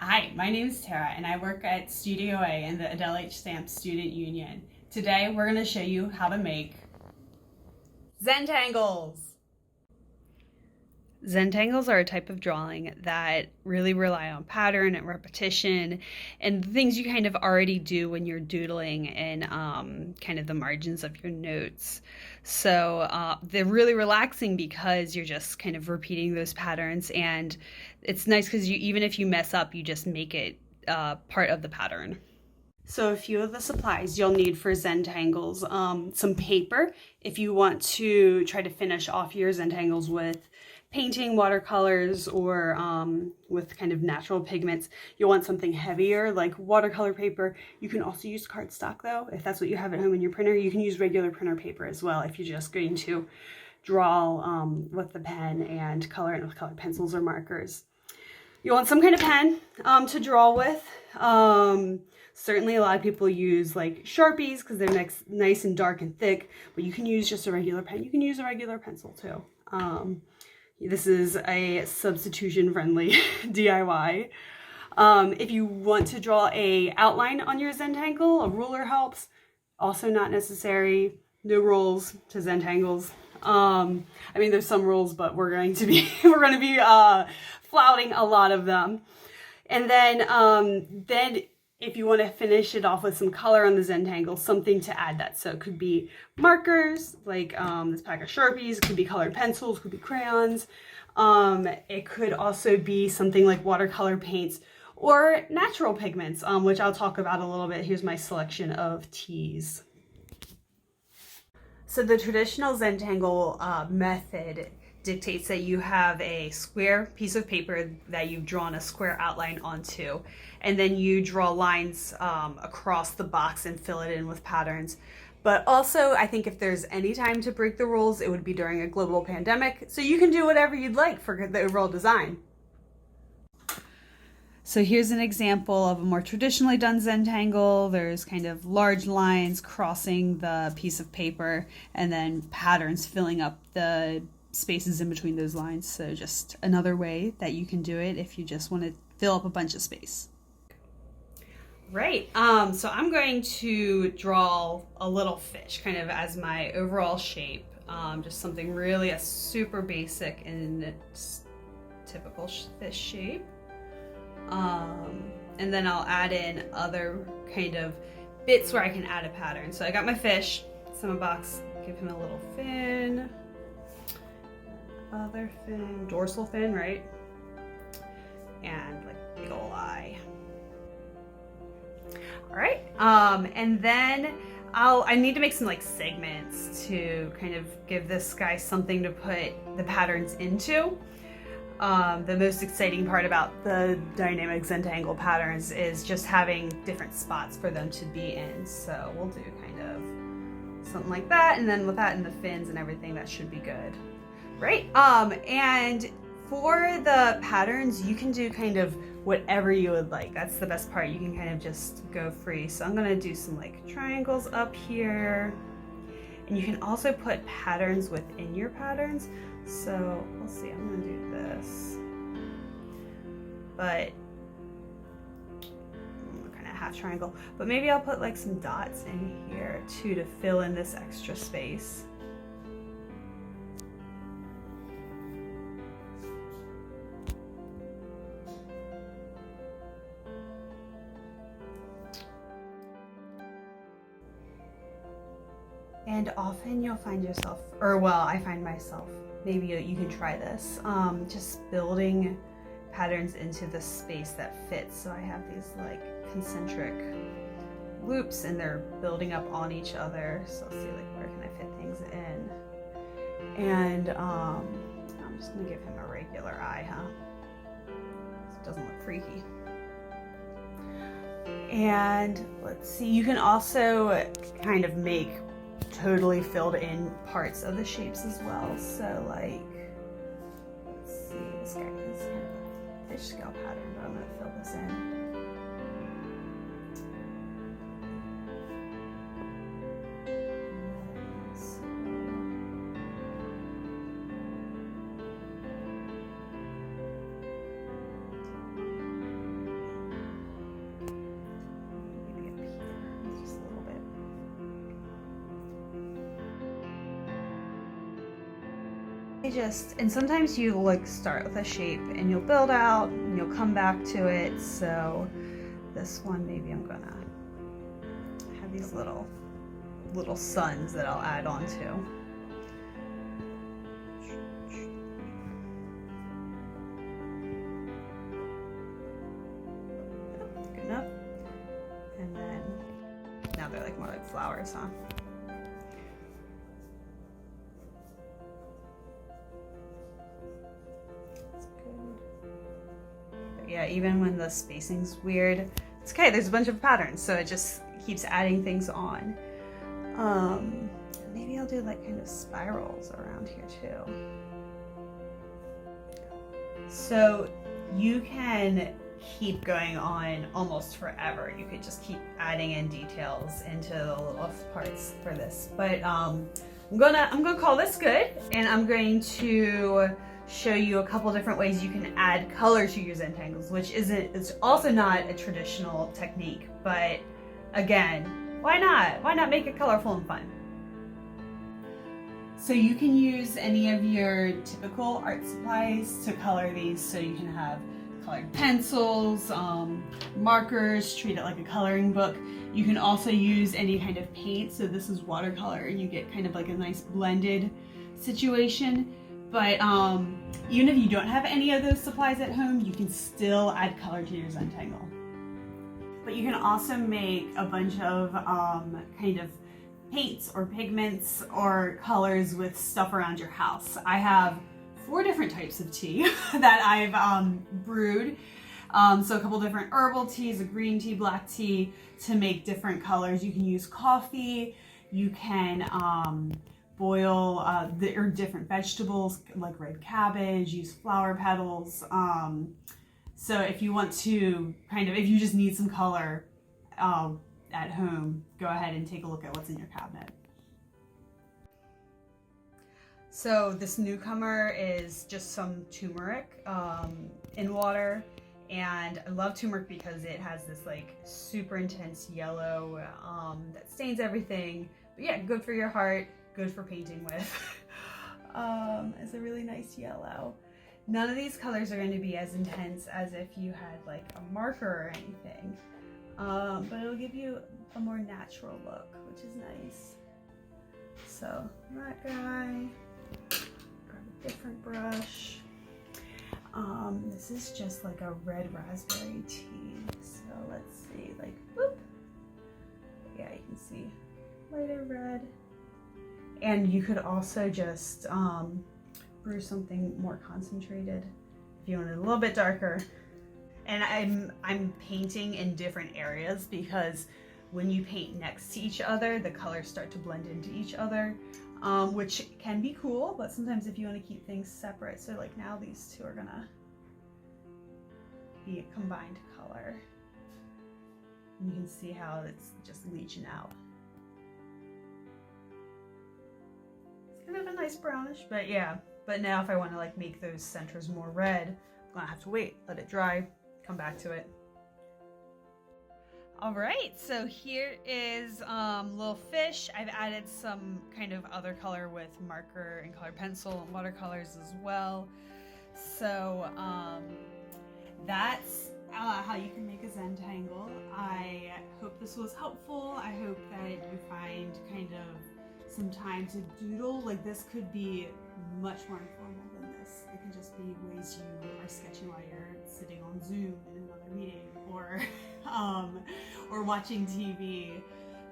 Hi, my name is Tara and I work at Studio A in the Adele H. Stamp Student Union. Today we're going to show you how to make Zentangles. Zentangles are a type of drawing that really rely on pattern and repetition and things you kind of already do when you're doodling in kind of the margins of your notes. So they're really relaxing because you're just kind of repeating those patterns, and it's nice because even if you mess up, you just make it part of the pattern. So a few of the supplies you'll need for Zentangles, some paper if you want to try to finish off your Zentangles with painting, watercolors, or with kind of natural pigments. You'll want something heavier like watercolor paper. You can also use cardstock though, if that's what you have at home in your printer. You can use regular printer paper as well if you're just going to draw with the pen and color it with colored pencils or markers. You want some kind of pen to draw with. Certainly a lot of people use like Sharpies because they're nice and dark and thick, but you can use just a regular pen. You can use a regular pencil too. This is a substitution-friendly DIY. If you want to draw a outline on your Zentangle, a ruler helps. Also not necessary. No rules to Zentangles. I mean, there's some rules, but we're going to be flouting a lot of them. And then if you want to finish it off with some color on the Zentangle, something to add that. So it could be markers, like this pack of Sharpies, it could be colored pencils, it could be crayons. It could also be something like watercolor paints or natural pigments, which I'll talk about a little bit. Here's my selection of teas. So the traditional Zentangle method dictates that you have a square piece of paper that you've drawn a square outline onto, and then you draw lines across the box and fill it in with patterns. But also, I think if there's any time to break the rules, it would be during a global pandemic, so you can do whatever you'd like for the overall design. So here's an example of a more traditionally done Zentangle. There's kind of large lines crossing the piece of paper and then patterns filling up the spaces in between those lines. So just another way that you can do it if you just want to fill up a bunch of space. Right, so I'm going to draw a little fish kind of as my overall shape. Just something really a super basic and typical fish shape. And then I'll add in other kind of bits where I can add a pattern. So I got my fish, some box, give him a little fin, other fin, dorsal fin, right? And like big ol' eye. All right, and then I need to make some like segments to kind of give this guy something to put the patterns into. The most exciting part about the dynamic Zentangle patterns is just having different spots for them to be in. So we'll do kind of something like that, and then with that and the fins and everything, that should be good. Right, and for the patterns, you can do kind of whatever you would like. That's the best part. You can kind of just go free. So I'm gonna do some like triangles up here. And you can also put patterns within your patterns. So let's see, I'm gonna do this. But kind of half triangle. But maybe I'll put like some dots in here too to fill in this extra space. And often you'll find yourself, or well, I find myself, maybe you can try this, just building patterns into the space that fits. So I have these like concentric loops and they're building up on each other. So let's see, like, where can I fit things in? And I'm just gonna give him a regular eye, huh? So it doesn't look freaky. And let's see, you can also kind of make totally filled in parts of the shapes as well. So like, let's see, this guy is kind of a fish scale pattern, but I'm gonna fill this in. And sometimes you like start with a shape and you'll build out and you'll come back to it. So this one, maybe I'm gonna have these little suns that I'll add on to. Good enough. And then now they're like more like flowers, huh? That's good. But yeah, even when the spacing's weird, it's okay. There's a bunch of patterns, so it just keeps adding things on. Maybe I'll do like kind of spirals around here too. So you can keep going on almost forever. You could just keep adding in details into the little parts for this. But I'm gonna call this good, and I'm going to show you a couple different ways you can add color to your Zentangles, which it's also not a traditional technique, but again, why not? Why not make it colorful and fun? So you can use any of your typical art supplies to color these. So you can have colored pencils, markers, treat it like a coloring book. You can also use any kind of paint. So this is watercolor, and you get kind of like a nice blended situation. But even if you don't have any of those supplies at home, you can still add color to your Zentangle. But you can also make a bunch of kind of paints or pigments or colors with stuff around your house. I have 4 different types of tea that I've brewed. So a couple different herbal teas, a green tea, black tea, to make different colors. You can use coffee, you can boil or different vegetables like red cabbage, use flower petals. So if you want to if you just need some color at home, go ahead and take a look at what's in your cabinet. So this newcomer is just some turmeric in water, and I love turmeric because it has this like super intense yellow that stains everything. But yeah, good for your heart, good for painting with. It's a really nice yellow. None of these colors are going to be as intense as if you had like a marker or anything, but it'll give you a more natural look, which is nice. So that guy, grab a different brush. This is just like a red raspberry tea. So let's see, like, whoop. Yeah, you can see lighter red. And you could also just brew something more concentrated if you want it a little bit darker. And I'm painting in different areas because when you paint next to each other, the colors start to blend into each other, which can be cool, but sometimes if you want to keep things separate, so like now these two are gonna be a combined color. And you can see how it's just leaching out. It's kind of a nice brownish, but yeah. But now if I want to like make those centers more red, I'm gonna have to wait, let it dry, come back to it. All right, so here is little fish. I've added some kind of other color with marker and colored pencil and watercolors as well. So that's how you can make a Zentangle. I hope this was helpful. I hope that you find kind of some time to doodle. Like this could be much more informal than this. It can just be ways you are sketching while you're sitting on Zoom in another meeting, or watching TV.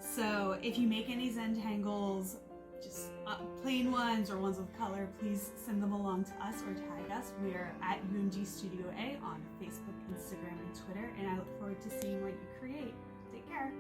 So if you make any Zentangles, just plain ones or ones with color, please send them along to us or tag us. We are at UMG Studio A on Facebook, Instagram, and Twitter, and I look forward to seeing what you create. Take care.